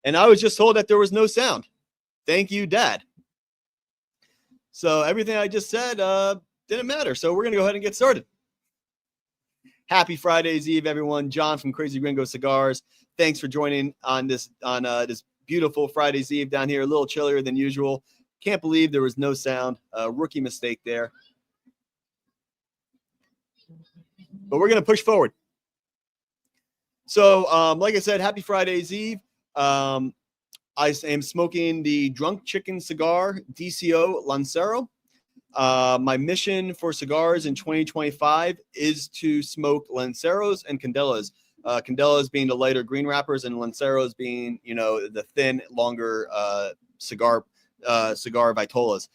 And I was just told that there was no sound. Thank you, Dad. So everything I just said didn't matter. So we're going to go ahead and get started. Happy Friday's Eve, everyone. John from Crazy Gringo Cigars. Thanks for joining on this beautiful Friday's Eve down here. A little chillier than usual. Can't believe there was no sound. Rookie mistake there. But we're going to push forward. So, like I said, happy Friday's Eve. I am smoking the Drunk Chicken Cigar DCO Lancero. My mission for cigars in 2025 is to smoke Lanceros and Candelas. Candelas being the lighter green wrappers, and Lanceros being, the thin, longer cigar Vitolas.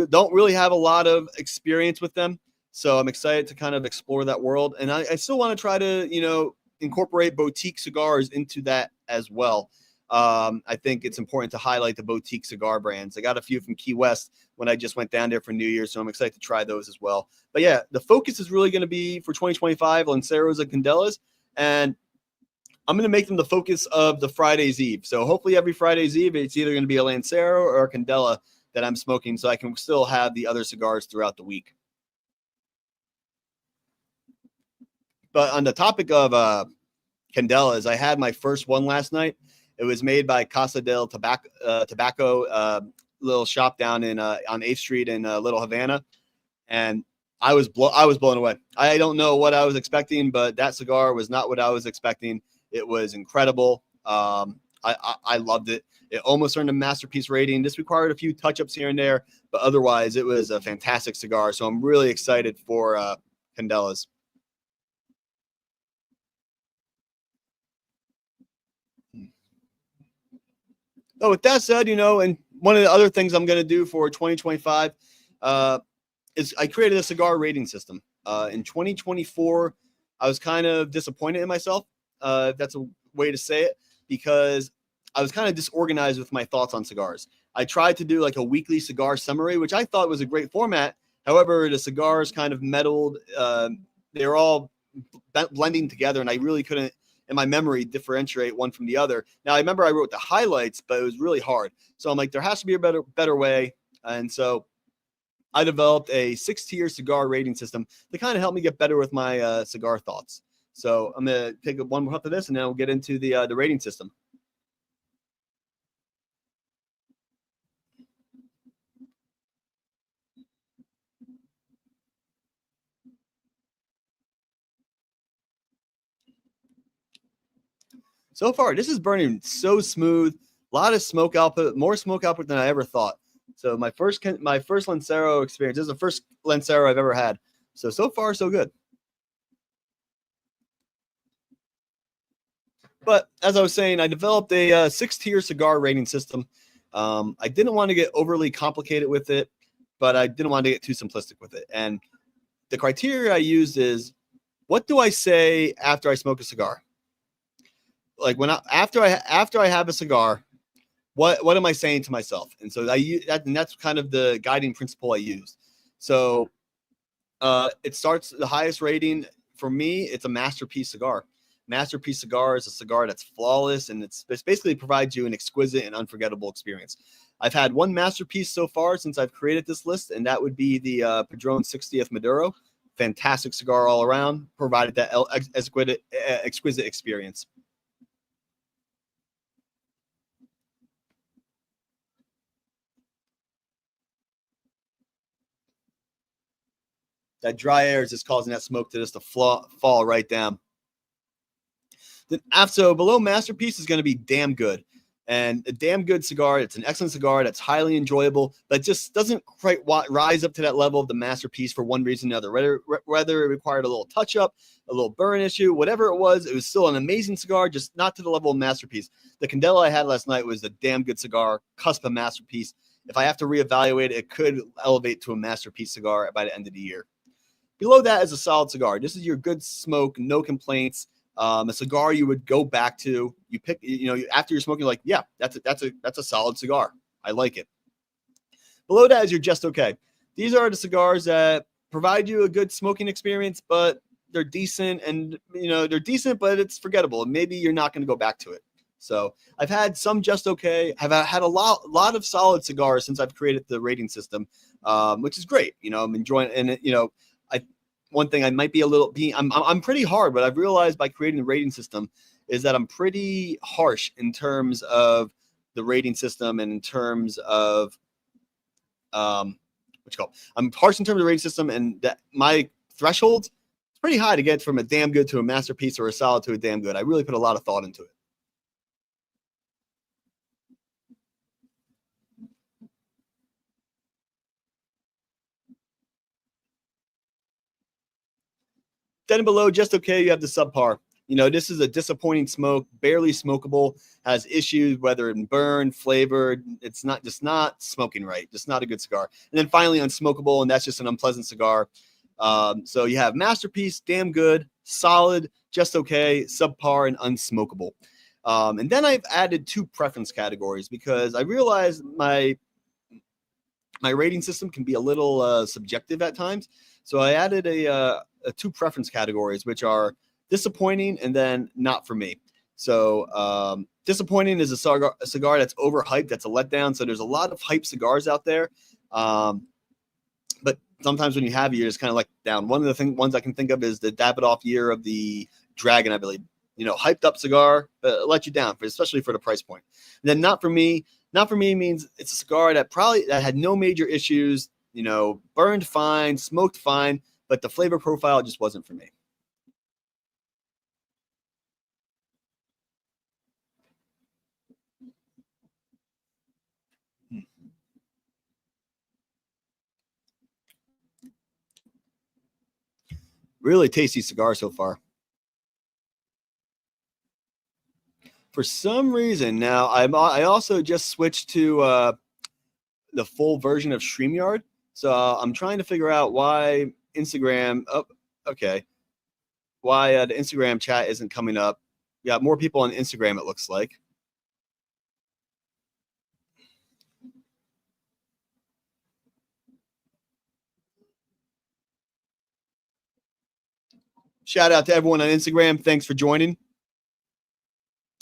Don't really have a lot of experience with them, so I'm excited to kind of explore that world. And I still want to try to, incorporate boutique cigars into that as well. I think it's important to highlight the boutique cigar brands. I got a few from Key West when I just went down there for New Year's, so I'm excited to try those as well. But yeah, the focus is really going to be for 2025 Lanceros and Candelas, and I'm going to make them the focus of the Friday's Eve. So hopefully every Friday's Eve, it's either going to be a Lancero or a Candela that I'm smoking, so I can still have the other cigars throughout the week. But on the topic of Candelas, I had my first one last night. It was made by Casa del Tobacco, little shop down in on 8th Street in Little Havana, and I was blown away. I don't know what I was expecting, but that cigar was not what I was expecting. It was incredible. I loved it. It almost earned a masterpiece rating. This required a few touch-ups here and there, but otherwise it was a fantastic cigar. So I'm really excited for Candelas. So with that said, and one of the other things I'm going to do for 2025 is I created a cigar rating system. In 2024, I was kind of disappointed in myself, if that's a way to say it, because I was kind of disorganized with my thoughts on cigars. I tried to do like a weekly cigar summary, which I thought was a great format. However, the cigars kind of meddled. They were all blending together, and I really couldn't, in my memory, differentiate one from the other. Now, I remember I wrote the highlights, but it was really hard. So I'm like, there has to be a better way. And so I developed a 6-tier cigar rating system to kind of help me get better with my cigar thoughts. So I'm going to take one more puff of this, and then we'll get into the rating system. So far, this is burning so smooth. A lot of smoke output, more smoke output than I ever thought. So my first Lancero experience. This is the first Lancero I've ever had. So far, so good. But as I was saying, I developed a 6-tier cigar rating system. I didn't want to get overly complicated with it, but I didn't want to get too simplistic with it. And the criteria I used is, what do I say after I smoke a cigar? Like after I have a cigar, what am I saying to myself? And so that's kind of the guiding principle I used. So it starts the highest rating for me. It's a masterpiece cigar. Masterpiece cigar is a cigar that's flawless, and it basically provides you an exquisite and unforgettable experience. I've had one masterpiece so far since I've created this list, and that would be the Padron 60th Maduro. Fantastic cigar all around, provided that exquisite experience. That dry air is just causing that smoke to just to fall right down. Then after below masterpiece is going to be damn good. And a damn good cigar, it's an excellent cigar that's highly enjoyable, but just doesn't quite rise up to that level of the masterpiece for one reason or another. Whether it required a little touch-up, a little burn issue, whatever it was still an amazing cigar, just not to the level of masterpiece. The Candela I had last night was a damn good cigar, cusp of masterpiece. If I have to reevaluate it, it could elevate to a masterpiece cigar by the end of the year. Below that is a solid cigar. This is your good smoke, no complaints. A cigar you would go back to. You pick, after you're smoking, like, yeah, that's a solid cigar. I like it. Below that is your just okay. These are the cigars that provide you a good smoking experience, but they're decent, and they're decent, but it's forgettable. And maybe you're not going to go back to it. So I've had some just okay. I've had a lot of solid cigars since I've created the rating system, which is great. I'm enjoying, and I one thing I might be a little I'm pretty hard, but I've realized by creating the rating system is that I'm pretty harsh in terms of the rating system and in terms of what you call. I'm harsh in terms of the rating system, and that my threshold is pretty high to get from a damn good to a masterpiece or a solid to a damn good. I really put a lot of thought into it. Then below, just okay, you have the subpar. This is a disappointing smoke, barely smokable, has issues, whether it burn, flavored. It's not smoking right. Just not a good cigar. And then finally, unsmokable, and that's just an unpleasant cigar. So you have masterpiece, damn good, solid, just okay, subpar, and unsmokable. And then I've added two preference categories because I realized my rating system can be a little subjective at times. So I added a two preference categories, which are disappointing and then not for me. So disappointing is a cigar that's overhyped, that's a letdown. So there's a lot of hype cigars out there. But sometimes when you have it, you're just kind of like down. One of the ones I can think of is the Davidoff year of the Dragon, I believe. Hyped up cigar, let you down, especially for the price point. And then not for me. Not for me means it's a cigar that had no major issues, burned fine, smoked fine, but the flavor profile just wasn't for me. Really tasty cigar so far. For some reason, now I also just switched to the full version of StreamYard. So I'm trying to figure out why Instagram. Oh, okay. Why the Instagram chat isn't coming up. We got more people on Instagram, it looks like. Shout out to everyone on Instagram. Thanks for joining.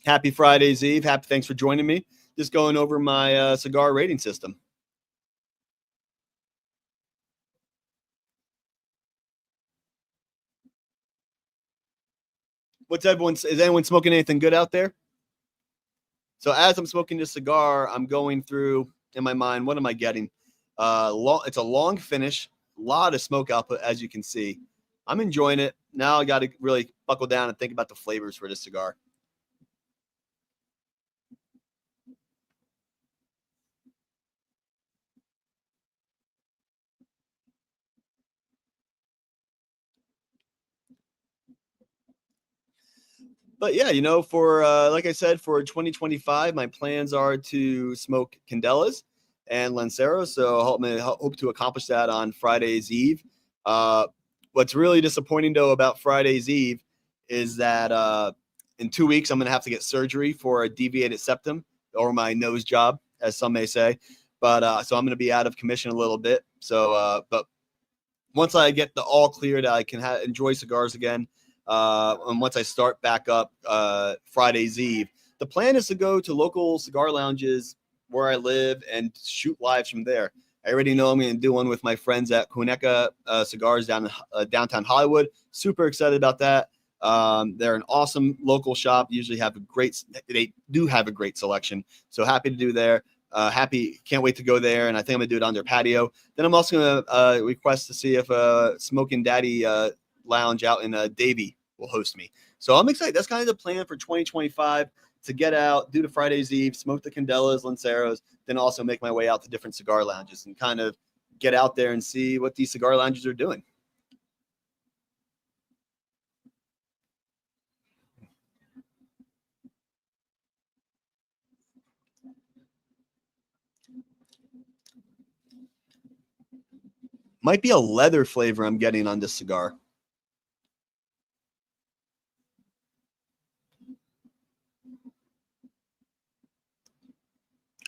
Happy Friday's Eve. Thanks for joining me. Just going over my cigar rating system. Is anyone smoking anything good out there? So as I'm smoking this cigar, I'm going through in my mind, what am I getting? It's a long finish, a lot of smoke output, as you can see. I'm enjoying it. Now I got to really buckle down and think about the flavors for this cigar. But yeah, for like I said, for 2025, my plans are to smoke Candelas and Lanceros. So hope to accomplish that on Friday's Eve. What's really disappointing though about Friday's Eve is that in 2 weeks I'm going to have to get surgery for a deviated septum or my nose job, as some may say. But so I'm going to be out of commission a little bit. So, but once I get the all cleared, I can enjoy cigars again. And once I start back up Friday's Eve, the plan is to go to local cigar lounges where I live and shoot lives from there. I already know I'm going to do one with my friends at Kuneka Cigars down in downtown Hollywood. Super excited about that. They're an awesome local shop. They do have a great selection. So happy to do there. Can't wait to go there. And I think I'm going to do it on their patio. Then I'm also going to request to see if Smokin' Daddy Lounge out in Davie will host me. So I'm excited. That's kind of the plan for 2025 to get out, do the Friday's Eve, smoke the Candelas, Lanceros, then also make my way out to different cigar lounges and kind of get out there and see what these cigar lounges are doing. Might be a leather flavor I'm getting on this cigar.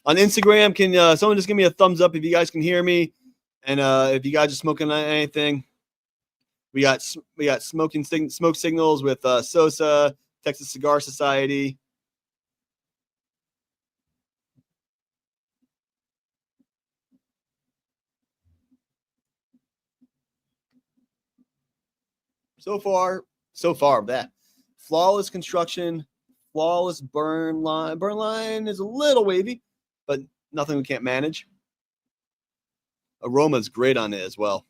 On Instagram, can someone just give me a thumbs up if you guys can hear me, and if you guys are smoking anything? We got smoke signals with Sosa, Texas Cigar Society. So far, that flawless construction, flawless burn line. Burn line is a little wavy, but nothing we can't manage. Aroma is great on it as well.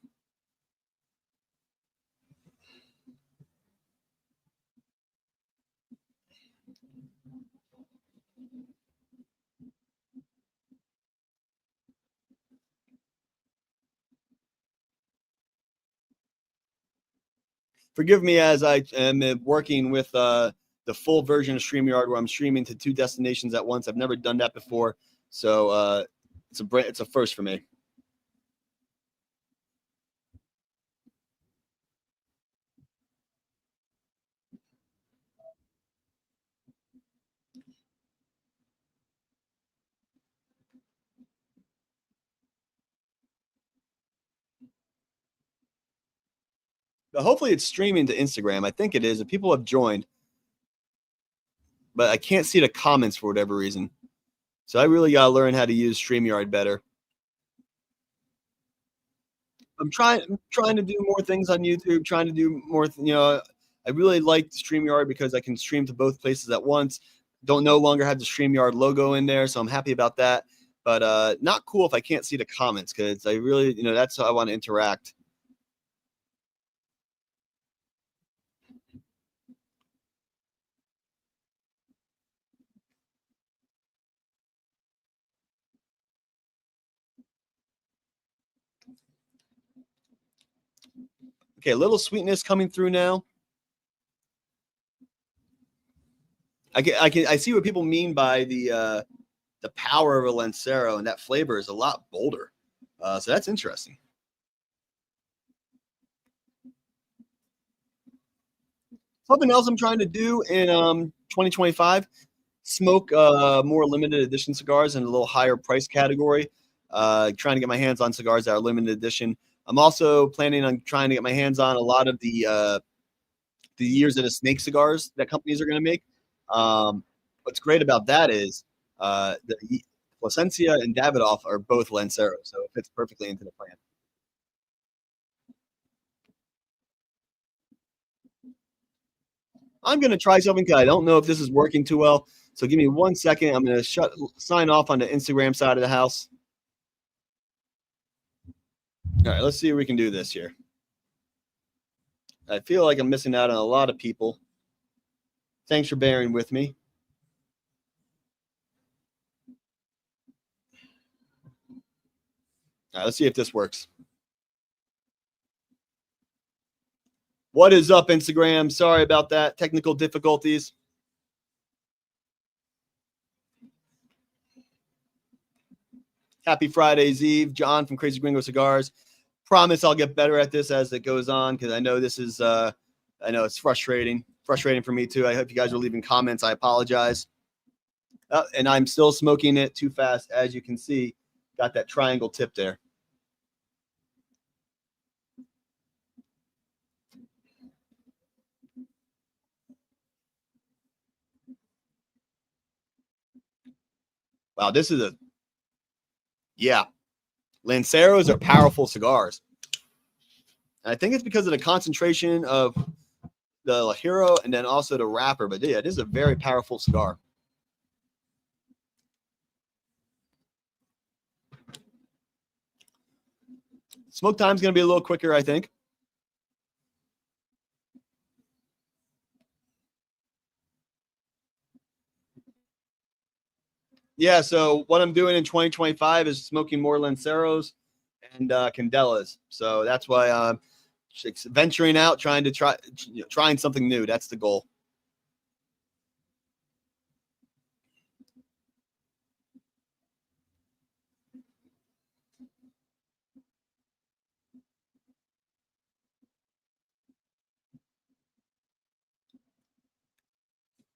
Forgive me as I am working with the full version of StreamYard where I'm streaming to two destinations at once. I've never done that before, so it's a first for me. But hopefully, it's streaming to Instagram. I think it is. If people have joined, but I can't see the comments for whatever reason. So I really got to learn how to use StreamYard better. I'm trying to do more things on YouTube, trying to do more, I really like StreamYard because I can stream to both places at once. Don't no longer have the StreamYard logo in there, so I'm happy about that. But not cool if I can't see the comments because I really, that's how I want to interact. Okay, a little sweetness coming through now. I see what people mean by the power of a Lancero, and that flavor is a lot bolder. So that's interesting. Something else I'm trying to do in 2025: smoke more limited edition cigars in a little higher price category. Trying to get my hands on cigars that are limited edition. I'm also planning on trying to get my hands on a lot of the years of the snake cigars that companies are going to make. What's great about that is the Plasencia and Davidoff are both Lanceros, so it fits perfectly into the plan. I'm going to try something because I don't know if this is working too well. So give me 1 second. I'm going to sign off on the Instagram side of the house. All right, let's see if we can do this here. I feel like I'm missing out on a lot of people. Thanks for bearing with me. All right, let's see if this works. What is up, Instagram? Sorry about that. Technical difficulties. Happy Friday's Eve. John from Crazy Gringo Cigars. Promise I'll get better at this as it goes on because I know this is, I know it's frustrating. Frustrating for me too. I hope you guys are leaving comments. I apologize. And I'm still smoking it too fast. As you can see, got that triangle tip there. Wow, this is yeah. Lanceros are powerful cigars. And I think it's because of the concentration of the La Hero and then also the wrapper. But yeah, it is a very powerful cigar. Smoke time's going to be a little quicker, I think. Yeah, so what I'm doing in 2025 is smoking more Lanceros and Candelas. So that's why I'm venturing out, trying something new. That's the goal.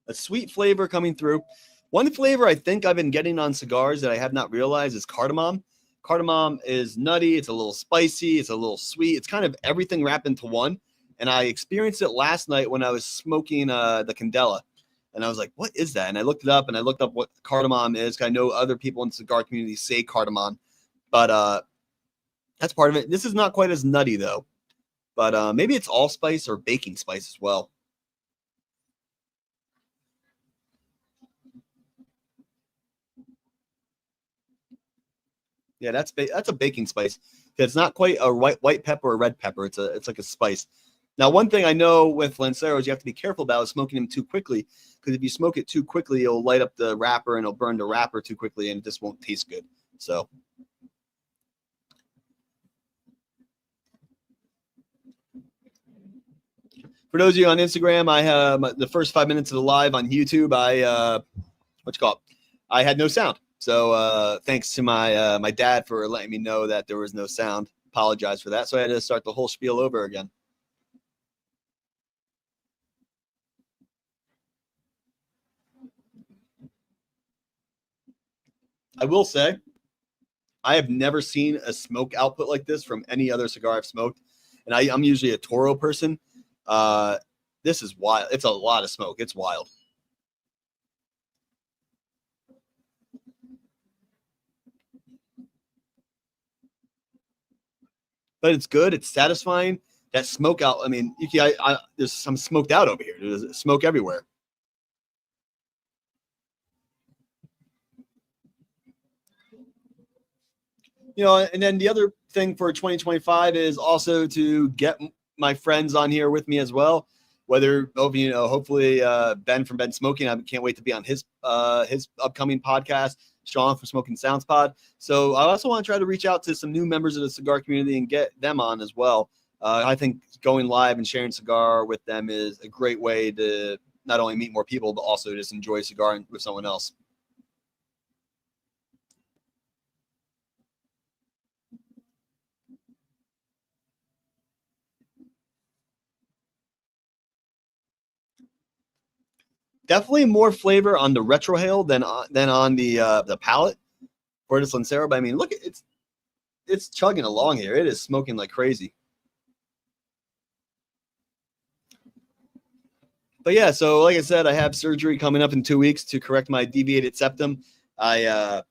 A sweet flavor coming through. One flavor I think I've been getting on cigars that I have not realized is cardamom. Cardamom is nutty. It's a little spicy. It's a little sweet. It's kind of everything wrapped into one. And I experienced it last night when I was smoking the Candela. And I was like, what is that? And I looked it up and I looked up what cardamom is. I know other people in the cigar community say cardamom, but that's part of it. This is not quite as nutty though, but maybe it's allspice or baking spice as well. Yeah, that's a baking spice. It's not quite a white pepper or red pepper. It's like a spice. Now, one thing I know with Lanceros you have to be careful about is smoking them too quickly, because if you smoke it too quickly, it'll light up the wrapper and it'll burn the wrapper too quickly, and it just won't taste good. So, for those of you on Instagram, I have the first 5 minutes of the live on YouTube. What you call it? I had no sound. So thanks to my dad for letting me know that there was no sound. Apologize for that. So I had to start the whole spiel over again. I will say, I have never seen a smoke output like this from any other cigar I've smoked. And I'm usually a Toro person. This is wild. It's a lot of smoke. It's wild. But it's good. It's satisfying. That smoke out. I mean, there's some smoked out over here. There's smoke everywhere. And then the other thing for 2025 is also to get my friends on here with me as well. Whether hopefully Ben from Ben Smoking, I can't wait to be on his upcoming podcast. Sean from Smoking Sounds Pod. So I also want to try to reach out to some new members of the cigar community and get them on as well. I think going live and sharing cigar with them is a great way to not only meet more people, but also just enjoy a cigar with someone else. Definitely more flavor on the retrohale than on the palate for this Lancero. But I mean, look, it's chugging along here. It is smoking like crazy. But yeah, so like I said, I have surgery coming up in 2 weeks to correct my deviated septum. I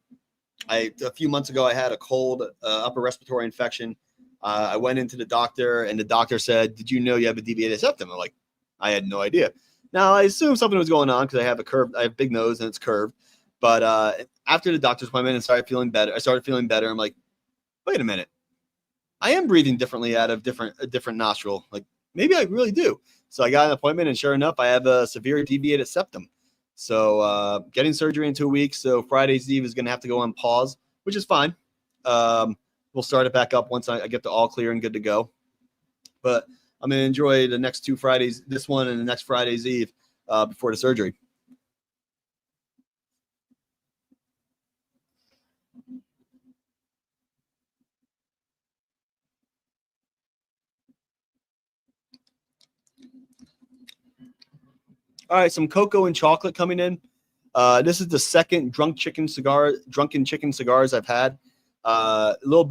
a few months ago I had a cold upper respiratory infection. I went into the doctor and the doctor said, "Did you know you have a deviated septum?" I'm like, I had no idea. Now I assumed something was going on because I have a big nose and it's curved. But after the doctor's appointment and started feeling better, I'm like, wait a minute, I am breathing differently out of a different nostril. Like maybe I really do. So I got an appointment, and sure enough, I have a severe deviated septum. So getting surgery in 2 weeks. So Friday's Eve is going to have to go on pause, which is fine. We'll start it back up once I get the all clear and good to go. But I'm going to enjoy the next 2 Fridays, this one and the next Friday's Eve before the surgery. All right, some cocoa and chocolate coming in. This is the second drunken chicken cigars I've had. Little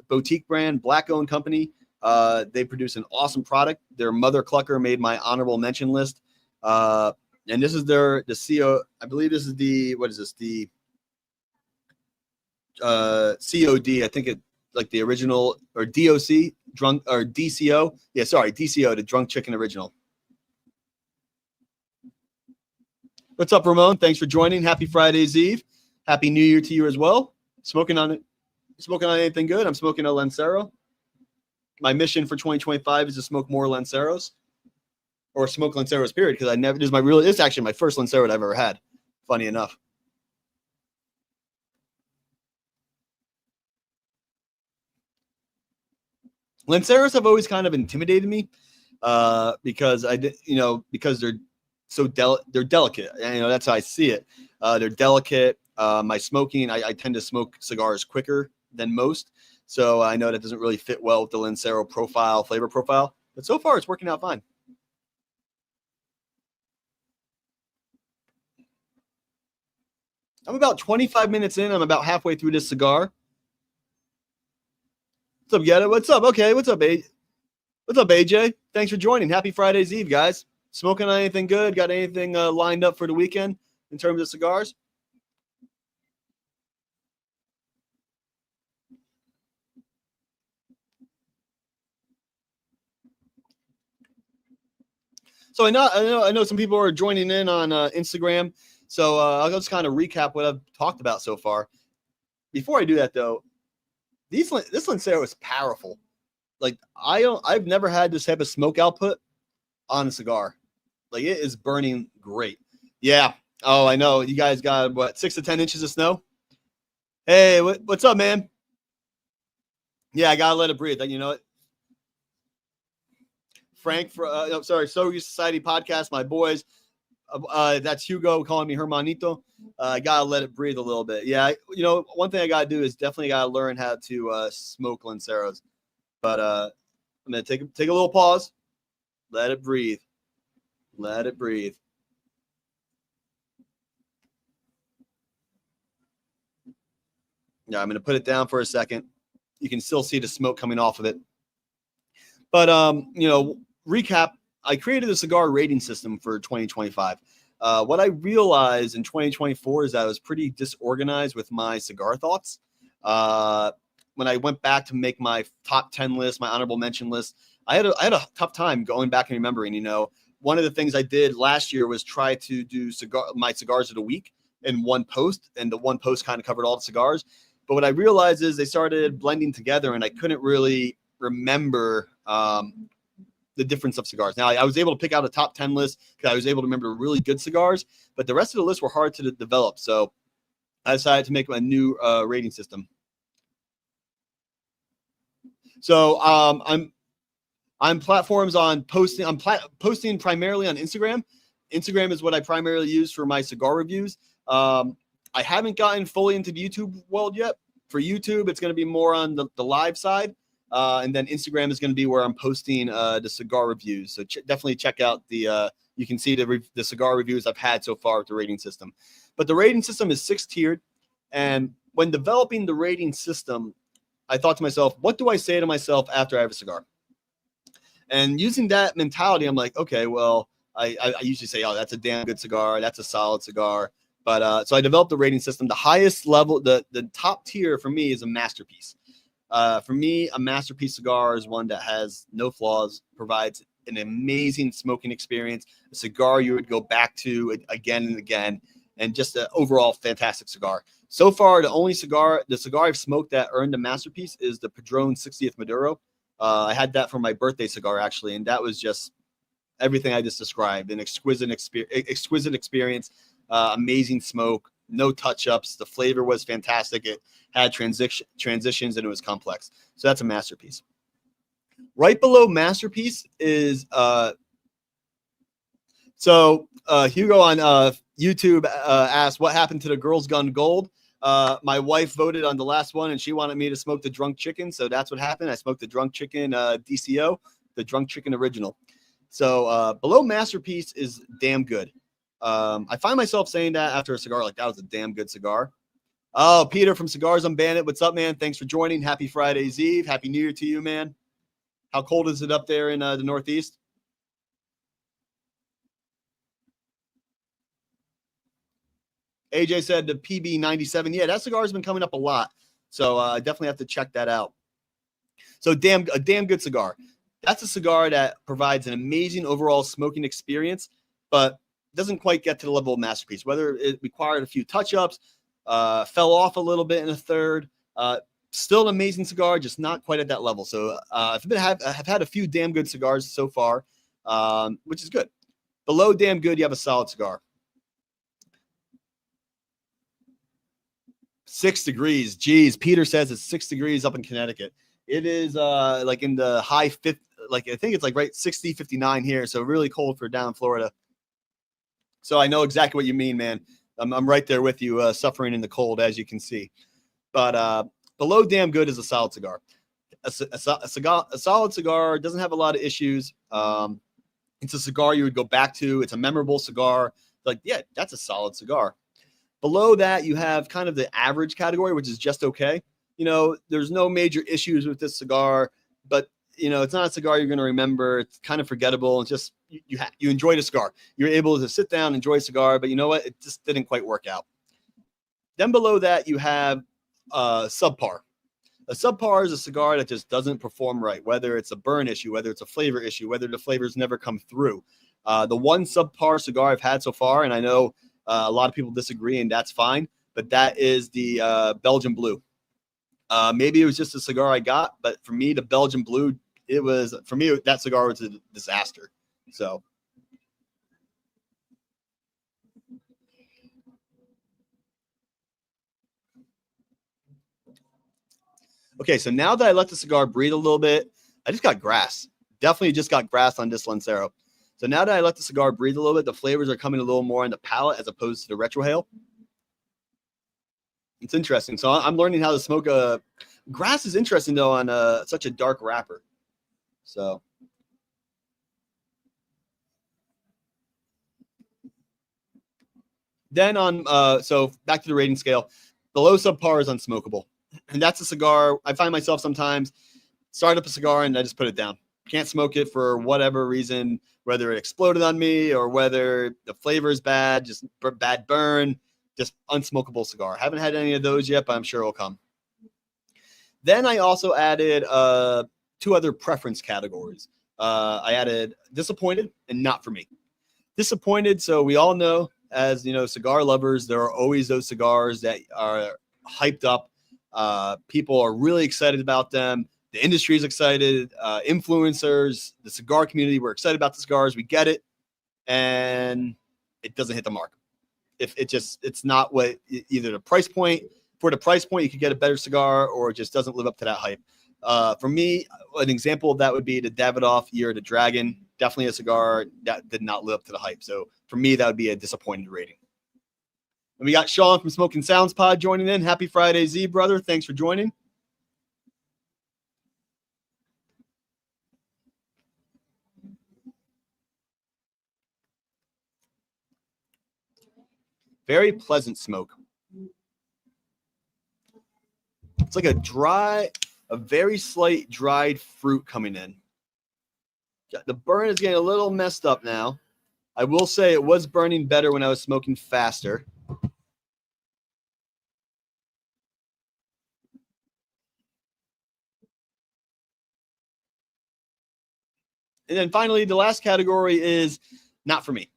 boutique brand, black-owned company. They produce an awesome product. Their Mother Clucker made my honorable mention list. And this is the CO. I believe this is the COD. I think it like the original, or DOC drunk, or DCO. Yeah, sorry, DCO, the drunk chicken original. What's up, Ramon? Thanks for joining. Happy Friday's Eve. Happy New Year to you as well. Smoking on anything good? I'm smoking a Lancero. My mission for 2025 is to smoke more Lanceros, or smoke Lanceros, period. Because it's actually my first Lancero I've ever had. Funny enough. Lanceros have always kind of intimidated me because they're delicate. That's how I see it. They're delicate. My smoking, I tend to smoke cigars quicker than most. So I know that doesn't really fit well with the Lancero flavor profile. But so far, it's working out fine. I'm about 25 minutes in. I'm about halfway through this cigar. What's up, Get It? What's up? Okay, what's up, What's up, AJ? Thanks for joining. Happy Friday's Eve, guys. Smoking on anything good? Got anything lined up for the weekend in terms of cigars? So I know some people are joining in on Instagram. So I'll just kind of recap what I've talked about so far. Before I do that, though, this Lancero is powerful. Like I've never had this type of smoke output on a cigar. Like it is burning great. Yeah. Oh, I know. You guys got what 6 to 10 inches of snow. Hey, what's up, man? Yeah, I gotta let it breathe. You know what? Frank, sorry, So Society podcast, my boys. That's Hugo calling me Hermanito. I gotta let it breathe a little bit. Yeah, one thing I gotta do is definitely gotta learn how to smoke Lanceros. But I'm gonna take a little pause. Let it breathe. Let it breathe. Yeah, I'm gonna put it down for a second. You can still see the smoke coming off of it. But recap. I created a cigar rating system for 2025. What I realized in 2024 is that I was pretty disorganized with my cigar thoughts. When I went back to make my top 10 list, my honorable mention list, I had a tough time going back and remembering. One of the things I did last year was try to do my cigars of the week in one post, and the one post kind of covered all the cigars. But what I realized is they started blending together, and I couldn't really remember the difference of cigars. Now, I was able to pick out a top 10 list because I was able to remember really good cigars, but the rest of the list were hard to develop. So I decided to make a new rating system. So I'm platforms on posting. I'm posting primarily on Instagram. Instagram is what I primarily use for my cigar reviews. I haven't gotten fully into the YouTube world yet. For YouTube, it's going to be more on the live side. And then Instagram is going to be where I'm posting the cigar reviews. So definitely check out you can see the cigar reviews I've had so far with the rating system. But the rating system is 6-tiered. And when developing the rating system, I thought to myself, what do I say to myself after I have a cigar? And using that mentality, I'm like, okay, well, I usually say, oh, that's a damn good cigar. That's a solid cigar. But so I developed the rating system. The highest level, the top tier for me is a masterpiece. For me, a masterpiece cigar is one that has no flaws, provides an amazing smoking experience, a cigar you would go back to again and again, and just an overall fantastic cigar. So far, the cigar I've smoked that earned a masterpiece is the Padron 60th Maduro. I had that for my birthday cigar, actually, and that was just everything I just described, an exquisite experience, amazing smoke, no touch-ups. The flavor was fantastic. It had transitions, and it was complex. So that's a masterpiece. Right below masterpiece is Hugo on YouTube asked, what happened to the Girls Gone Gold? My wife voted on the last one, and she wanted me to smoke the Drunk Chicken, so that's what happened. I smoked the Drunk Chicken DCO, the Drunk Chicken Original. So below masterpiece is damn good. I find myself saying that after a cigar, like that was a damn good cigar. Oh, Peter from Cigars Unbanded. What's up, man? Thanks for joining. Happy Friday's Eve. Happy New Year to you, man. How cold is it up there in the Northeast? AJ said the PB97. Yeah, that cigar has been coming up a lot. So I definitely have to check that out. So a damn good cigar. That's a cigar that provides an amazing overall smoking experience, but doesn't quite get to the level of masterpiece. Whether it required a few touch-ups, fell off a little bit in a third, still an amazing cigar, just not quite at that level. So I've had a few damn good cigars so far, which is good. Below damn good, you have a solid cigar. 6 degrees. Geez, Peter says it's 6 degrees up in Connecticut. It is like in the high 50, like I think it's like right 60, 59 here. So really cold for down in Florida. So I know exactly what you mean, man. I'm right there with you, suffering in the cold, as you can see. But below damn good is a solid cigar. A solid cigar doesn't have a lot of issues. It's a cigar you would go back to. It's a memorable cigar. Like, yeah, that's a solid cigar. Below that, you have kind of the average category, which is just okay. There's no major issues with this cigar, but it's not a cigar you're going to remember. It's kind of forgettable. It's just you enjoyed a cigar. You're able to sit down, enjoy a cigar, but you know what? It just didn't quite work out. Then below that, you have subpar. A subpar is a cigar that just doesn't perform right, whether it's a burn issue, whether it's a flavor issue, whether the flavors never come through. The one subpar cigar I've had so far, and I know a lot of people disagree, and that's fine, but that is the Belgian Blue. Maybe it was just a cigar I got, but for me, the Belgian Blue, that cigar was a disaster. So. Okay, so now that I let the cigar breathe a little bit, I just got grass. Definitely just got grass on this Lancero. So now that I let the cigar breathe a little bit, the flavors are coming a little more on the palate as opposed to the retrohale. It's interesting. So I'm learning how to smoke a grass is interesting though on such a dark wrapper. So. Then so back to the rating scale, the low subpar is unsmokable. And that's a cigar. I find myself sometimes start up a cigar and I just put it down. Can't smoke it for whatever reason, whether it exploded on me or whether the flavor is bad, just bad burn, just unsmokable cigar. Haven't had any of those yet, but I'm sure it'll come. Then I also added 2 other preference categories. I added disappointed and not for me. Disappointed, so we all know, as cigar lovers, there are always those cigars that are hyped up. People are really excited about them. The industry is excited. Influencers, the cigar community, we're excited about the cigars. We get it, and it doesn't hit the mark. It's not what either the price point. For the price point, you could get a better cigar, or it just doesn't live up to that hype. For me, an example of that would be the Davidoff Year of the Dragon. Definitely a cigar that did not live up to the hype. So for me, that would be a disappointed rating. And we got Sean from Smoking Sounds Pod joining in. Happy Friday's Eve, brother. Thanks for joining. Very pleasant smoke. It's like a very slight dried fruit coming in. The burn is getting a little messed up now. I will say it was burning better when I was smoking faster. And then finally, the last category is not for me.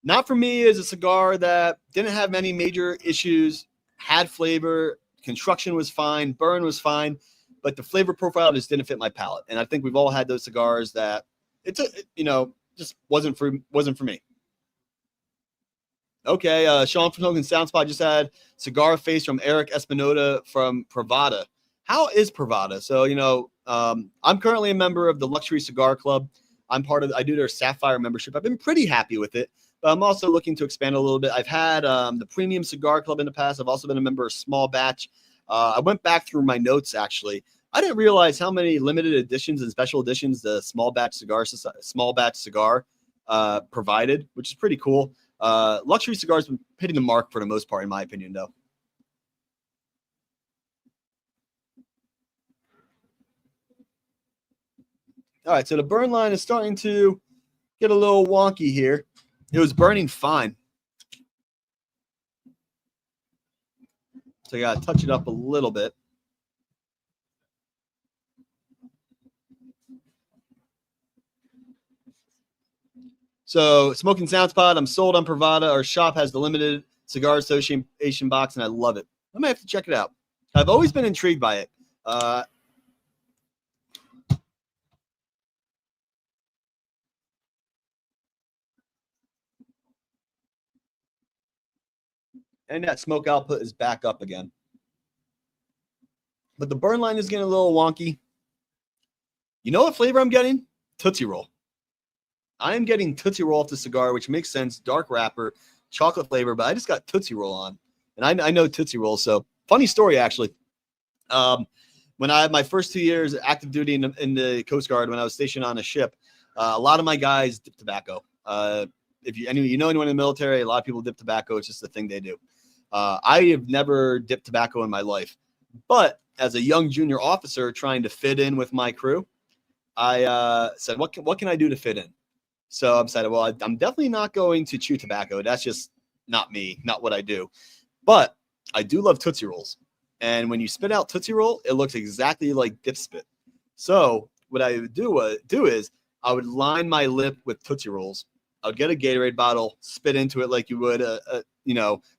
Not for me is a cigar that didn't have many major issues, had flavor, construction was fine, burn was fine, but the flavor profile just didn't fit my palate. And I think we've all had those cigars that just wasn't for me. Okay, Sean from Smoking Sound Spot just had cigar face from Eric Espinoda from Pravada. How is Pravada? So, I'm currently a member of the Luxury Cigar Club. I do their Sapphire membership. I've been pretty happy with it, but I'm also looking to expand a little bit. I've had the Premium Cigar Club in the past. I've also been a member of Small Batch. I went back through my notes, actually. I didn't realize how many limited editions and special editions the Small Batch Cigar provided, which is pretty cool. Luxury Cigars have been hitting the mark for the most part, in my opinion, though. All right, so the burn line is starting to get a little wonky here. It was burning fine. So you got to touch it up a little bit. So Smoking Sounds Pod, I'm sold on Pravada. Our shop has the limited cigar association box, and I love it. I might have to check it out. I've always been intrigued by it. And that smoke output is back up again. But the burn line is getting a little wonky. You know what flavor I'm getting? Tootsie Roll. I am getting Tootsie Roll off the cigar, which makes sense. Dark wrapper, chocolate flavor, but I just got Tootsie Roll on. And I know Tootsie Roll. So funny story, actually. When I had my first 2 years active duty in the Coast Guard, when I was stationed on a ship, a lot of my guys dip tobacco. If you know anyone in the military, a lot of people dip tobacco. It's just the thing they do. I have never dipped tobacco in my life, but as a young junior officer trying to fit in with my crew, I said, what can I do to fit in? So I decided, well, I'm definitely not going to chew tobacco. That's just not me, not what I do. But I do love Tootsie Rolls. And when you spit out Tootsie Roll, it looks exactly like dip spit. So what I would do is I would line my lip with Tootsie Rolls. I would get a Gatorade bottle, spit into it like you would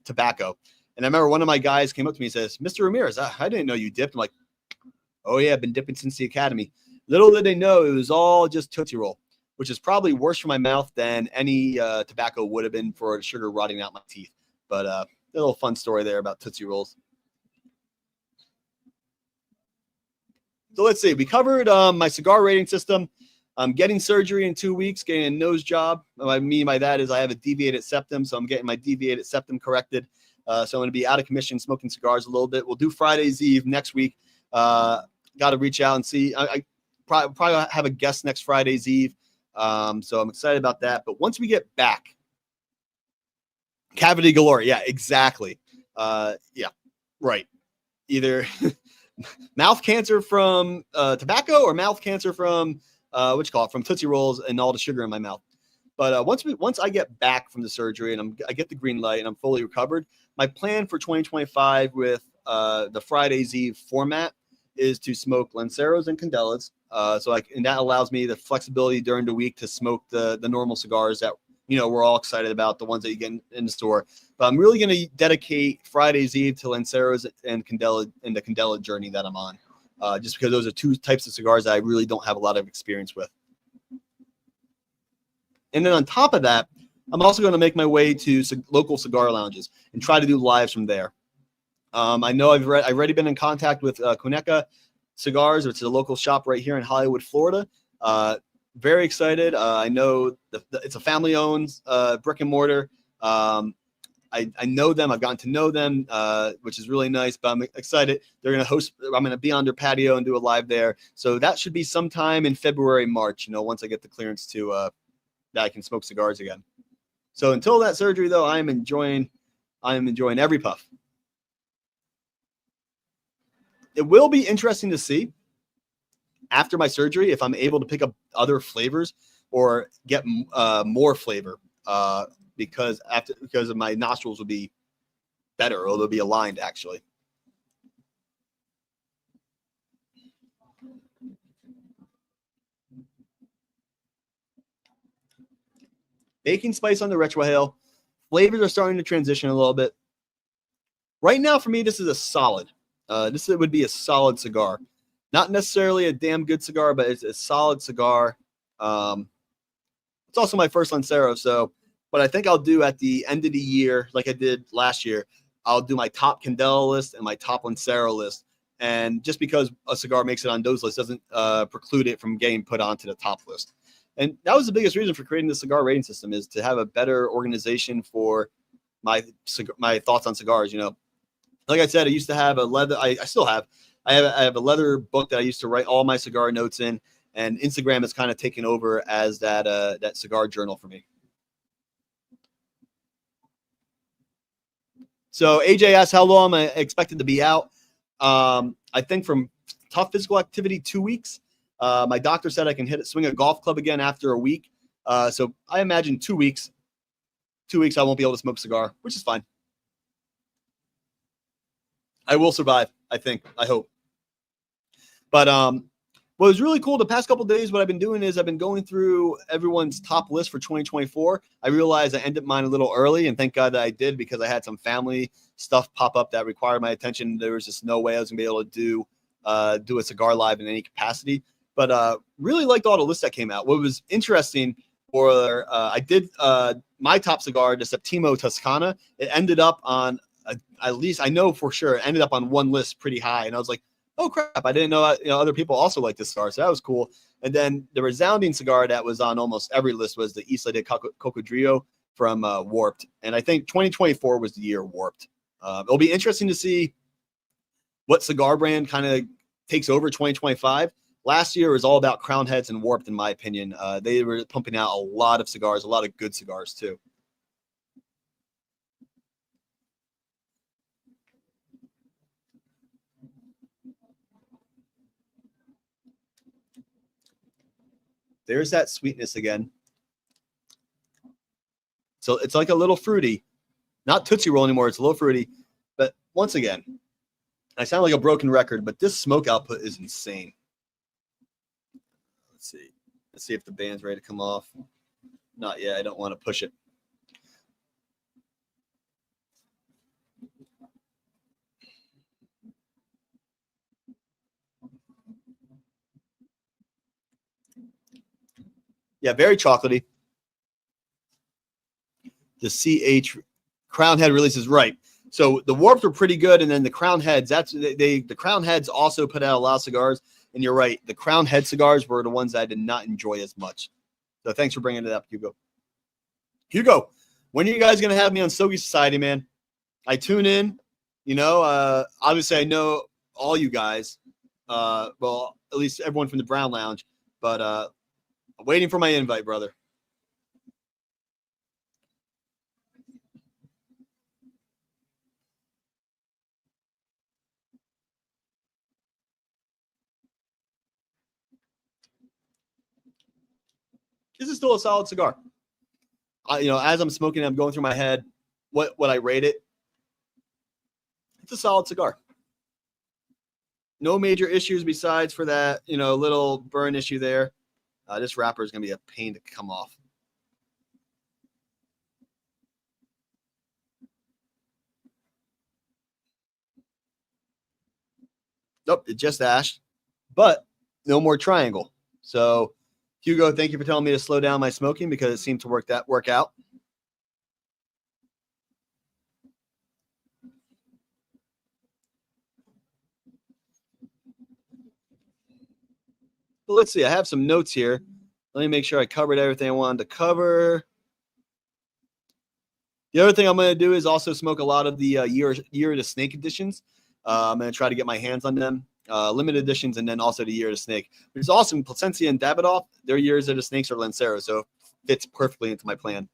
tobacco. And I remember one of my guys came up to me and says, "Mr. Ramirez, I didn't know you dipped." I'm like, "Oh yeah, I've been dipping since the academy." Little did they know it was all just Tootsie Roll, which is probably worse for my mouth than any tobacco would have been for the sugar rotting out my teeth. But a little fun story there about Tootsie Rolls. So let's see. We covered my cigar rating system. I'm getting surgery in 2 weeks, getting a nose job. What I mean by that is I have a deviated septum, so I'm getting my deviated septum corrected. So I'm going to be out of commission smoking cigars a little bit. We'll do Friday's Eve next week. Got to reach out and see. I probably have a guest next Friday's Eve. So I'm excited about that. But once we get back, cavity galore. Yeah, exactly. Yeah, right. Either mouth cancer from tobacco or mouth cancer from from Tootsie Rolls and all the sugar in my mouth. But once I get back from the surgery and I get the green light and I'm fully recovered, my plan for 2025 with the Friday's Eve format is to smoke Lanceros and Candelas. And that allows me the flexibility during the week to smoke the normal cigars that we're all excited about, the ones that you get in the store. But I'm really going to dedicate Friday's Eve to Lanceros and Candela and the Candela journey that I'm on, just because those are two types of cigars that I really don't have a lot of experience with. And then on top of that, I'm also going to make my way to local cigar lounges and try to do lives from there. I know I've already been in contact with Coneca Cigars, which is a local shop right here in Hollywood, Florida. Very excited. I know it's a family-owned brick and mortar. I know them. I've gotten to know them, which is really nice. But I'm excited. They're going to host. I'm going to be on their patio and do a live there. So that should be sometime in February, March. Once I get the clearance to that I can smoke cigars again. So until that surgery, though, I am enjoying every puff. It will be interesting to see after my surgery if I'm able to pick up other flavors or get more flavor because of my nostrils will be better, or they'll be aligned actually. Baking spice on the retrohale. Flavors are starting to transition a little bit. Right now, for me, this is a solid. This would be a solid cigar. Not necessarily a damn good cigar, but it's a solid cigar. It's also my first Lancero, so what I think I'll do at the end of the year, like I did last year, I'll do my top Candela list and my top Lancero list. And just because a cigar makes it on those lists doesn't preclude it from getting put onto the top list. And that was the biggest reason for creating the cigar rating system, is to have a better organization for my thoughts on cigars. Like I said, I used to have a leather. I still have. I have a leather book that I used to write all my cigar notes in, and Instagram has kind of taken over as that cigar journal for me. So AJ asked how long am I expected to be out. I think from tough physical activity, 2 weeks. My doctor said I can swing a golf club again after a week. So I imagine 2 weeks. 2 weeks I won't be able to smoke a cigar, which is fine. I will survive, I think. I hope. But what was really cool the past couple of days, what I've been doing is I've been going through everyone's top list for 2024. I realized I ended mine a little early, and thank God that I did, because I had some family stuff pop up that required my attention. There was just no way I was going to be able to do a cigar live in any capacity. But really liked all the lists that came out. What was interesting, I did my top cigar, the Septimo Toscana. It ended up on, at least I know for sure, it ended up on one list pretty high. And I was like, oh crap, I didn't know other people also like this cigar. So that was cool. And then the resounding cigar that was on almost every list was the Isla de Cocodrillo from Warped. And I think 2024 was the year Warped. It'll be interesting to see what cigar brand kind of takes over 2025. Last year was all about Crown Heads and Warped, in my opinion. They were pumping out a lot of cigars, a lot of good cigars too. There's that sweetness again. So it's like a little fruity, not Tootsie Roll anymore. It's a little fruity. But once again, I sound like a broken record, but this smoke output is insane. Let's see. Let's see if the band's ready to come off. Not yet. I don't want to push it. Yeah, very chocolatey. The CH Crown Head release is right. So the warps were pretty good, and then the Crown Heads. The Crown Heads also put out a lot of cigars, and you're right. The Crown Head cigars were the ones I did not enjoy as much. So thanks for bringing it up, Hugo. Hugo, when are you guys gonna have me on Stogie Society, man? I tune in. Obviously I know all you guys. Well, at least everyone from the Brown Lounge, but I'm waiting for my invite, brother. This is still a solid cigar. As I'm smoking, I'm going through my head what I rate it. It's a solid cigar. No major issues besides for that, little burn issue there. This wrapper is going to be a pain to come off. Nope, it just ashed, but no more triangle. So, Hugo, thank you for telling me to slow down my smoking because it seemed to work out. But let's see. I have some notes here. Let me make sure I covered everything I wanted to cover. The other thing I'm going to do is also smoke a lot of the year of the snake editions. I'm going to try to get my hands on them, limited editions, and then also the year of the snake. Which is awesome. Placencia and Davidoff, their years of the snakes are Lancero, so it fits perfectly into my plan.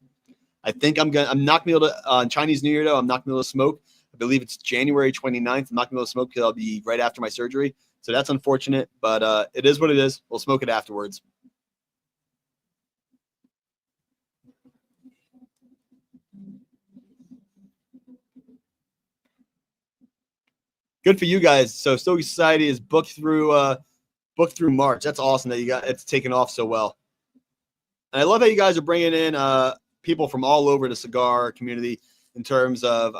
I think I'm not going to be able to, on Chinese New Year, though, I'm not going to be able to smoke. I believe it's January 29th. I'm not going to be able to smoke because I'll be right after my surgery. So that's unfortunate, but it is what it is. We'll smoke it afterwards. Good for you guys. So Stogie Society is booked through March. That's awesome that it's taken off so well. And I love how you guys are bringing in people from all over the cigar community in terms of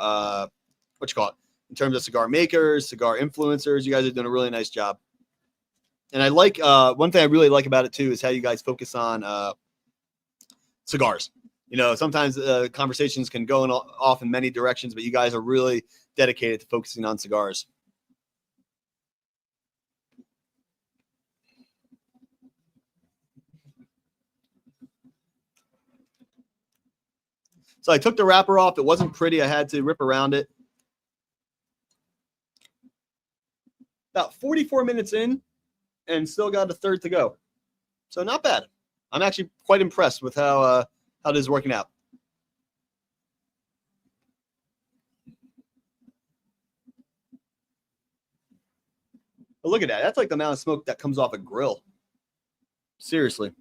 in terms of cigar makers, cigar influencers. You guys are doing a really nice job. And I like one thing I really like about it too is how you guys focus on cigars. Sometimes conversations can go off in many directions, but you guys are really dedicated to focusing on cigars. So I took the wrapper off. It wasn't pretty. I had to rip around it. About 44 minutes in and still got a third to go. So not bad. I'm actually quite impressed with how this is working out. But look at that. That's like the amount of smoke that comes off a grill. Seriously.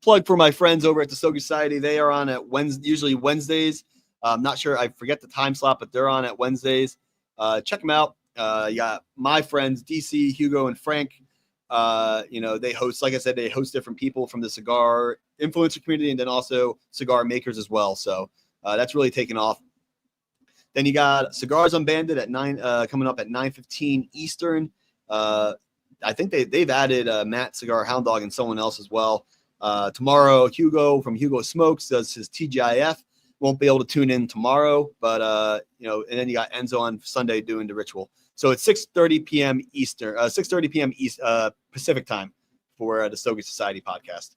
Plug for my friends over at the Stogie Society. They are on at usually Wednesdays. I'm not sure. I forget the time slot, but they're on at Wednesdays. Check them out. You got my friends, DC, Hugo, and Frank. They host, like I said, they host different people from the cigar influencer community and then also cigar makers as well. So that's really taken off. Then you got Cigars Unbanded at coming up at 9:15 Eastern. I think they've added Matt Cigar Hound Dog and someone else as well. Tomorrow, Hugo from Hugo Smokes does his TGIF. Won't be able to tune in tomorrow, but and then you got Enzo on Sunday doing the ritual. So it's 6:30 p.m. Eastern, 6:30 p.m. East Pacific time for the Stogie Society podcast.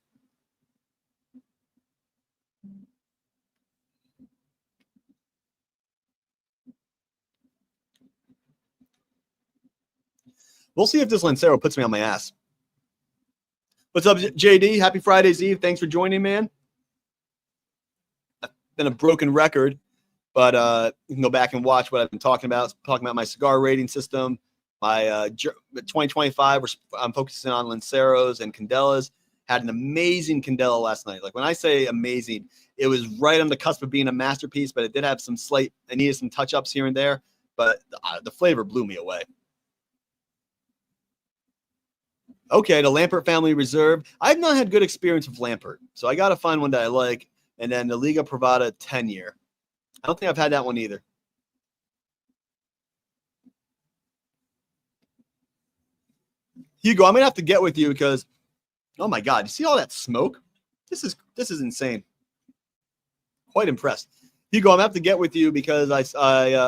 We'll see if this Lancero puts me on my ass. What's up, JD? Happy Friday's Eve. Thanks for joining, man. been a broken record, but you can go back and watch what I've been talking about my cigar rating system. My 2025, I'm focusing on Lanceros and Candelas. Had an amazing Candela last night. Like when I say amazing, it was right on the cusp of being a masterpiece, but it did have some I needed some touch-ups here and there, but the flavor blew me away. Okay, the Lampert Family Reserve. I've not had good experience with Lampert, so I got to find one that I like. And then the Liga Privada 10-year. I don't think I've had that one either. Hugo, I'm gonna have to get with you because, oh my God, you see all that smoke? This is insane. Quite impressed. Hugo, I'm gonna have to get with you because I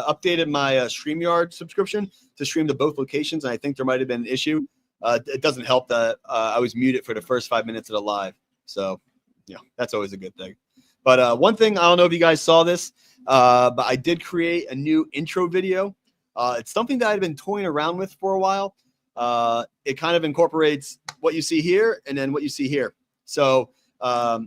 updated my StreamYard subscription to stream to both locations, and I think there might have been an issue. It doesn't help that I was muted for the first 5 minutes of the live. So, yeah, that's always a good thing. But one thing, I don't know if you guys saw this, but I did create a new intro video. It's something that I've been toying around with for a while. It kind of incorporates what you see here and then what you see here. So I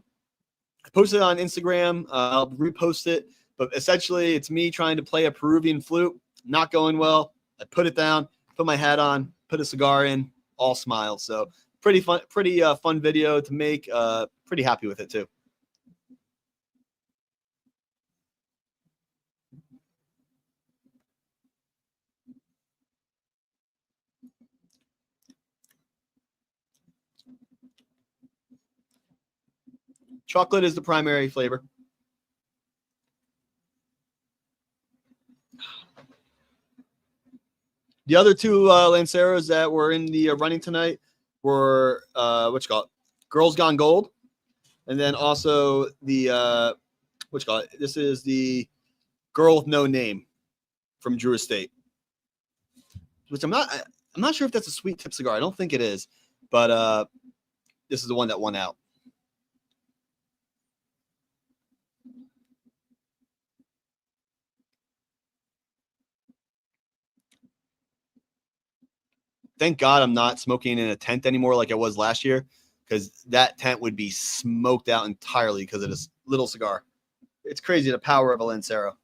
posted it on Instagram. I'll repost it. But essentially, it's me trying to play a Peruvian flute. Not going well. I put it down, put my hat on, put a cigar in, all smiles. So pretty fun video to make. Pretty happy with it too. Chocolate is the primary flavor. The other two Lanceros that were in the running tonight were what you call it? Girls Gone Gold, and then also the what you call it? This is the Girl with No Name from Drew Estate, which I'm not sure if that's a sweet tip cigar. I don't think it is, but this is the one that won out. Thank God I'm not smoking in a tent anymore like I was last year, because that tent would be smoked out entirely because of this little cigar. It's crazy, the power of a Lancero.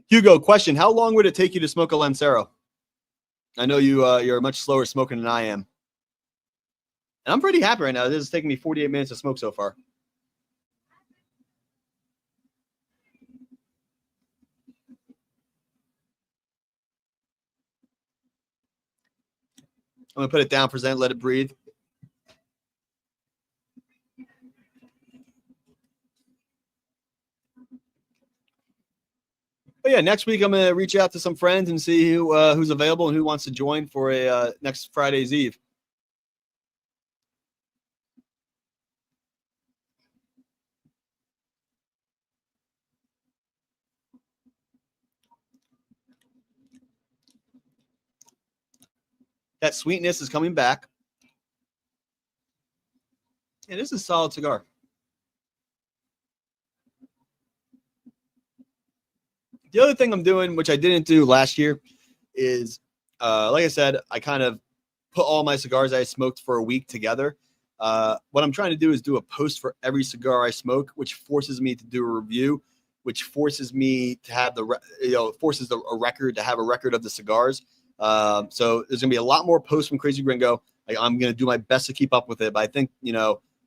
Hugo, question: how long would it take you to smoke a Lancero? I know you're much slower smoking than I am. And I'm pretty happy right now. This is taking me 48 minutes to smoke so far. I'm going to put it down, present, let it breathe. But yeah, next week I'm going to reach out to some friends and see who's available and who wants to join for a next Friday's Eve. That sweetness is coming back. And this is a solid cigar. The other thing I'm doing, which I didn't do last year, is, like I said, I kind of put all my cigars I smoked for a week together. What I'm trying to do is do a post for every cigar I smoke, which forces me to do a review, which forces me to have forces a record to have a record of the cigars. So there's gonna be a lot more posts from Crazy Gringo. I'm gonna do my best to keep up with it, but I think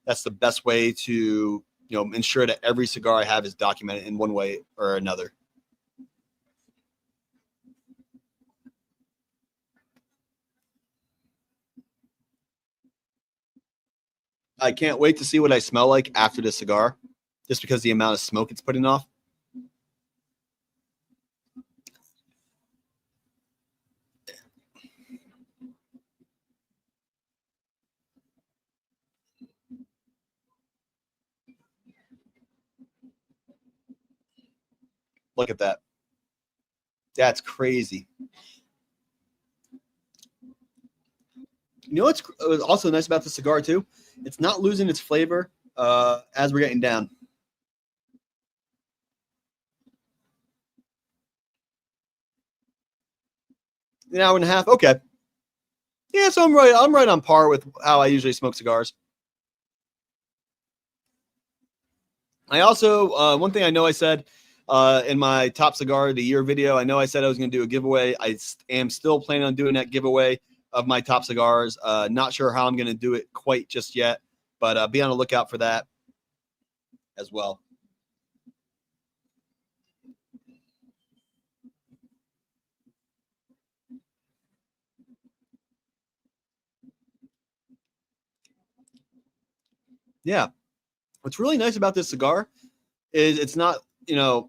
that's the best way to ensure that every cigar I have is documented in one way or another. I can't wait to see what I smell like after the cigar, just because the amount of smoke it's putting off. Look at that. That's crazy. You know what's also nice about the cigar too? It's not losing its flavor as we're getting down. An hour and a half. Okay. Yeah, so I'm right on par with how I usually smoke cigars. I also one thing I know I said in my top cigar of the year video, I know I said I was going to do a giveaway. I am still planning on doing that giveaway of my top cigars. Not sure how I'm going to do it quite just yet, but be on the lookout for that as well. Yeah. What's really nice about this cigar is it's not, the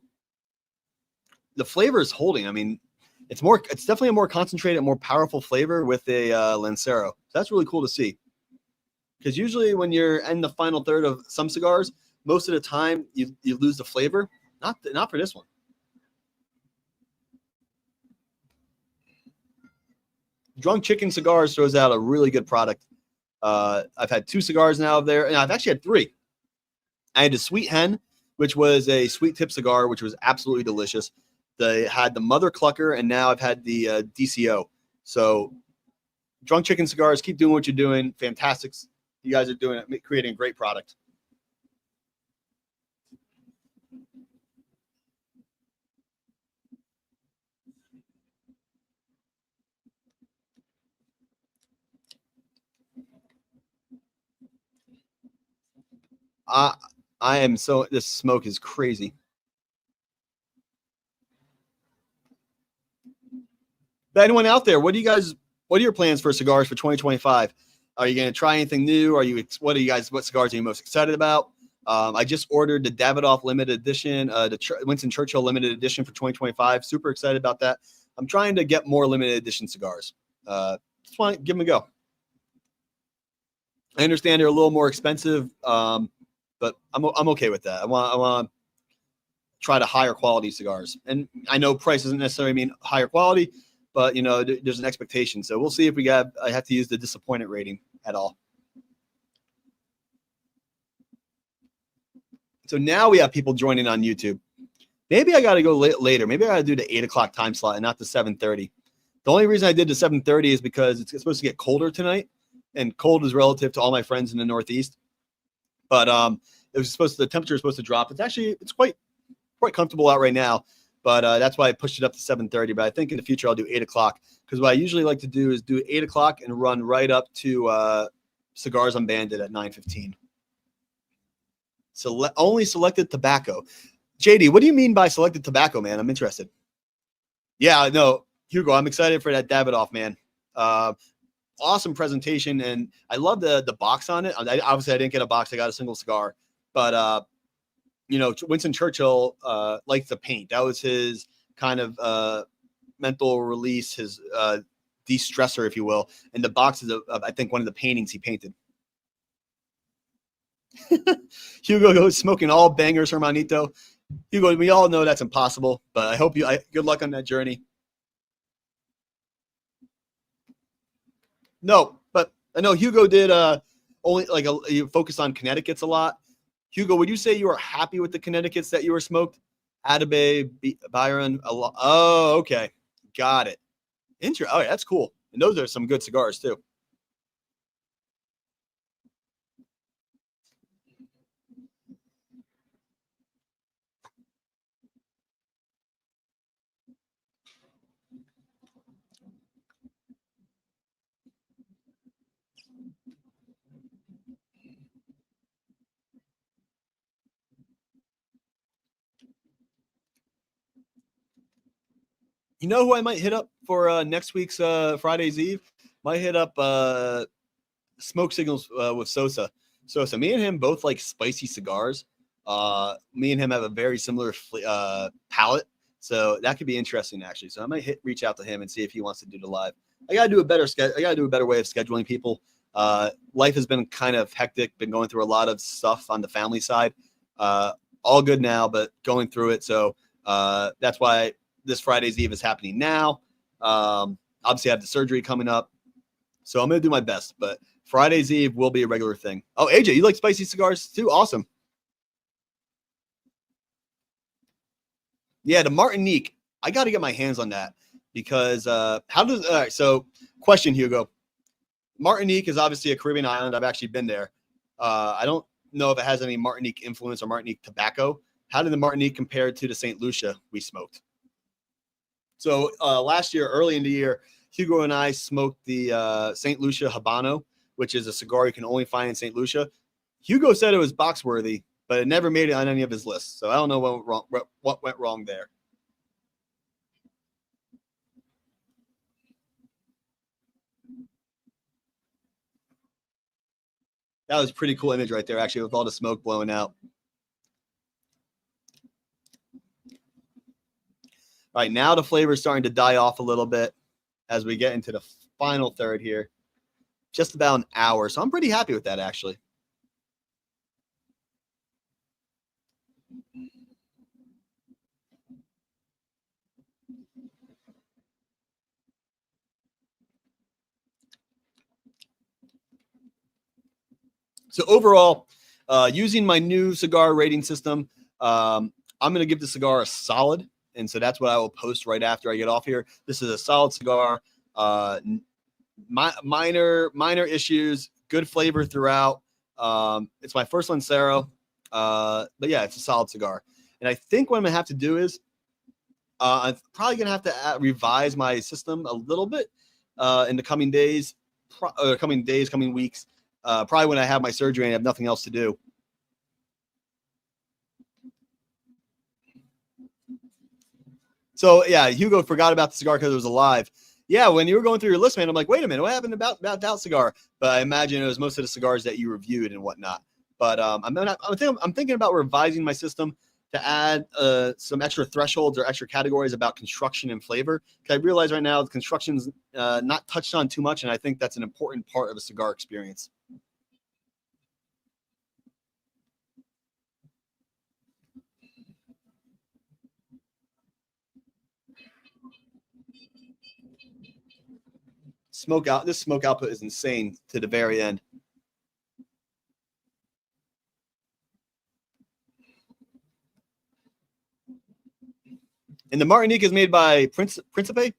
flavor is holding. I mean, it's definitely a more concentrated, more powerful flavor with a Lancero. So that's really cool to see. Because usually when you're in the final third of some cigars, most of the time you lose the flavor. Not for this one. Drunk Chicken Cigars throws out a really good product. I've had 2 cigars now there, and I've actually had 3. I had the Sweet Hen, which was a sweet tip cigar, which was absolutely delicious. They had the Mother Clucker, and now I've had the DCO. So Drunk Chicken Cigars, keep doing what you're doing. Fantastic. You guys are doing it, creating a great product. I I am so this smoke is crazy. But anyone out there, what are your plans for cigars for 2025? Are you going to try anything new? What cigars are you most excited about? I just ordered the Davidoff limited edition, Winston Churchill limited edition for 2025. Super excited about that. I'm trying to get more limited edition cigars. Just want to give them a go. I understand they're a little more expensive, but I'm okay with that. I want to try to higher quality cigars, and I know price doesn't necessarily mean higher quality, but there's an expectation. So we'll see if I have to use the disappointed rating at all. So now we have people joining on YouTube. Maybe I got to go later. Maybe I got to do the 8 o'clock time slot and not the 7:30. The only reason I did the 7:30 is because it's supposed to get colder tonight, and cold is relative to all my friends in the Northeast. But the temperature is supposed to drop. It's quite comfortable out right now. But that's why I pushed it up to 7:30. But I think in the future I'll do 8 o'clock, because what I usually like to do is do 8 o'clock and run right up to Cigars Unbanded at 9:15. So only selected tobacco. JD, what do you mean by selected tobacco, man? I'm interested. Yeah, no, Hugo, I'm excited for that Davidoff, man. Awesome presentation, and I love the box on it. Obviously, I didn't get a box; I got a single cigar. But Winston Churchill liked to paint. That was his kind of mental release, his de-stressor, if you will. And the box is, I think, one of the paintings he painted. Hugo goes smoking all bangers, Hermanito. Hugo, we all know that's impossible, but I hope good luck on that journey. No, but I know Hugo did only you focused on Connecticut's a lot. Hugo, would you say you are happy with the Connecticut's that you were smoked? Atabey, Byron, a lot. Oh, okay. Got it. Interesting. Oh, yeah, that's cool. And those are some good cigars too. You know who I might hit up for next week's Friday's Eve? Might hit up Smoke Signals with Sosa. Sosa, me and him both like spicy cigars. Me and him have a very similar palate, so that could be interesting actually. So I might reach out to him and see if he wants to do the live. I gotta do a better way of scheduling people. Life has been kind of hectic. Been going through a lot of stuff on the family side. All good now, but going through it. So that's why this Friday's Eve is happening now. Obviously, I have the surgery coming up, so I'm going to do my best. But Friday's Eve will be a regular thing. Oh, AJ, you like spicy cigars too? Awesome. Yeah, the Martinique. I got to get my hands on that. because how does all right? So, question, Hugo. Martinique is obviously a Caribbean island. I've actually been there. I don't know if it has any Martinique influence or Martinique tobacco. How did the Martinique compare to the St. Lucia we smoked? So last year, early in the year, Hugo and I smoked the St. Lucia Habano, which is a cigar you can only find in St. Lucia. Hugo said it was box worthy, but it never made it on any of his lists. So I don't know what went wrong there. That was a pretty cool image right there, actually, with all the smoke blowing out. All right, now the flavor is starting to die off a little bit as we get into the final third here. Just about an hour. So I'm pretty happy with that, actually. So overall, using my new cigar rating system, I'm going to give the cigar a solid. And so that's what I will post right after I get off here. This is a solid cigar. Minor issues, good flavor throughout. It's my first Lancero. But yeah, it's a solid cigar. And I think what I'm going to have to do is I'm probably going to have to revise my system a little bit in the coming days, coming weeks. Probably when I have my surgery and I have nothing else to do. So yeah, Hugo forgot about the cigar because it was alive. Yeah, when you were going through your list, man, I'm like, wait a minute, what happened about that cigar? But I imagine it was most of the cigars that you reviewed and whatnot. But I'm thinking about revising my system to add some extra thresholds or extra categories about construction and flavor. Because I realize right now the construction's not touched on too much, and I think that's an important part of a cigar experience. This smoke output is insane to the very end. And the Martinique is made by Principe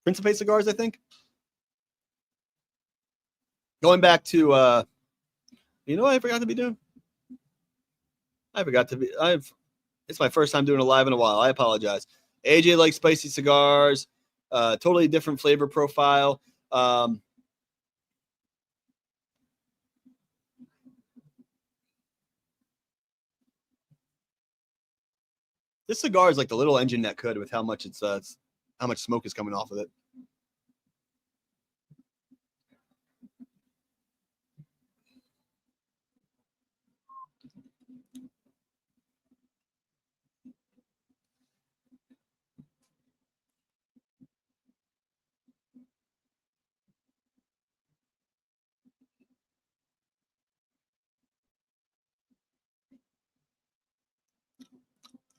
Cigars, I think. Going back to you know what I forgot to be doing? It's my first time doing a live in a while. I apologize. AJ likes spicy cigars, totally different flavor profile. This cigar is like the little engine that could with how much how much smoke is coming off of it.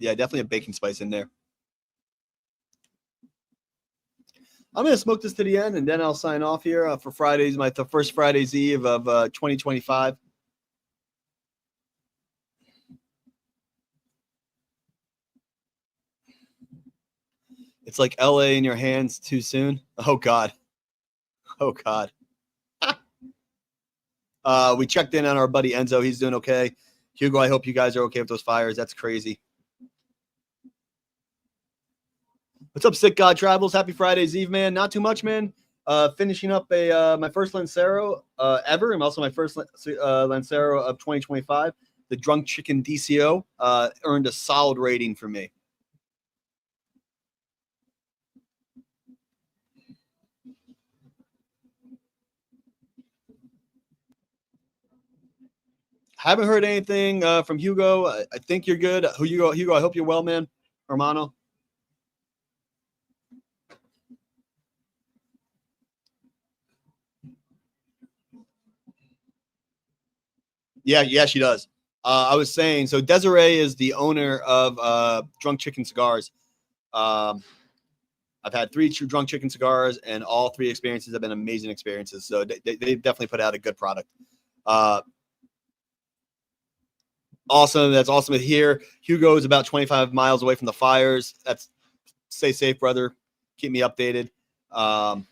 Yeah, definitely a baking spice in there. I'm gonna smoke this to the end, and then I'll sign off here for Fridays, the first Friday's Eve of 2025. It's like LA in your hands too soon. Oh God. Oh God. We checked in on our buddy Enzo. He's doing okay. Hugo, I hope you guys are okay with those fires. That's crazy. What's up, Sick God Travels? Happy Friday's Eve, man. Not too much, man. Finishing up my first Lancero ever, and also my first Lancero of 2025. The Drunk Chicken DCO earned a solid rating for me. Haven't heard anything from Hugo. I think you're good. Hugo, I hope you're well, man. Hermano. Yeah, she does. I was saying, so Desiree is the owner of Drunk Chicken Cigars. I've had 3 Drunk Chicken Cigars, and all 3 experiences have been amazing experiences. So they definitely put out a good product. Awesome. That's awesome to hear. Hugo is about 25 miles away from the fires. Stay safe, brother. keep me updated. What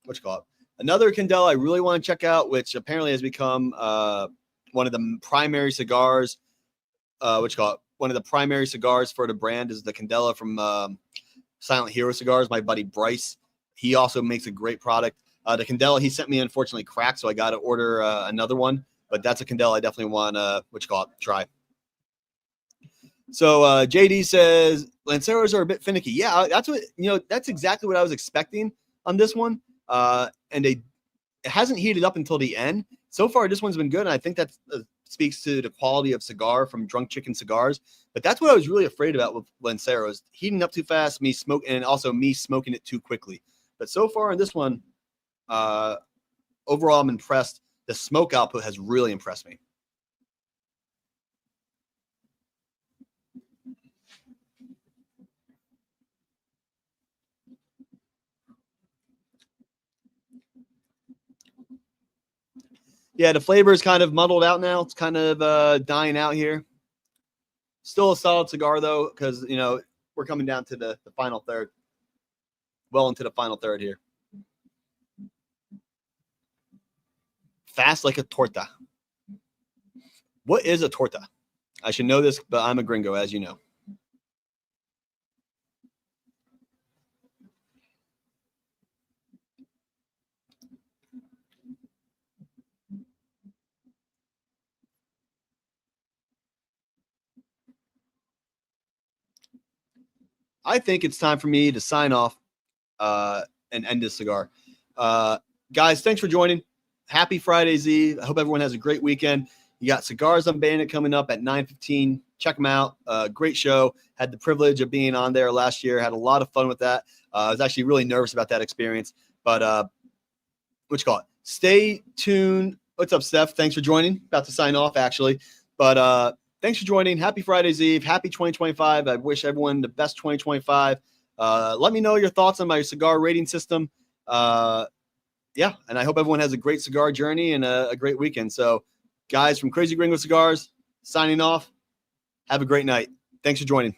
you call it? Another Candela I really want to check out, which apparently has become one of the primary cigars. What you call it? One of the primary cigars for the brand is the Candela from Silent Hero Cigars. My buddy Bryce, he also makes a great product. The Candela he sent me unfortunately cracked, so I got to order another one. But that's a Candela I definitely want try. So JD says Lanceros are a bit finicky. Yeah, that's exactly what I was expecting on this one. And it hasn't heated up until the end. So far, this one's been good, and I think that speaks to the quality of cigar from Drunk Chicken Cigars. But that's what I was really afraid about with Lanceros, heating up too fast, me smoking it too quickly. But so far in this one, overall, I'm impressed. The smoke output has really impressed me. Yeah, the flavor is kind of muddled out now. It's kind of dying out here. Still a solid cigar, though, because, we're coming down to the final third. Well into the final third here. Fast like a torta. What is a torta? I should know this, but I'm a gringo, as you know. I think it's time for me to sign off and end this cigar. Guys, thanks for joining. Happy Friday's Eve. I hope everyone has a great weekend. You got Cigars on Bandit coming up at 9:15. Check them out. Great show. Had the privilege of being on there last year. Had a lot of fun with that. I was actually really nervous about that experience. But what you call it? Stay tuned. What's up, Steph? Thanks for joining. About to sign off, actually. But thanks for joining. Happy Friday's Eve. Happy 2025. I wish everyone the best 2025. Let me know your thoughts on my cigar rating system. Yeah, and I hope everyone has a great cigar journey and a great weekend. So, guys from Crazy Gringo Cigars, signing off. Have a great night. Thanks for joining.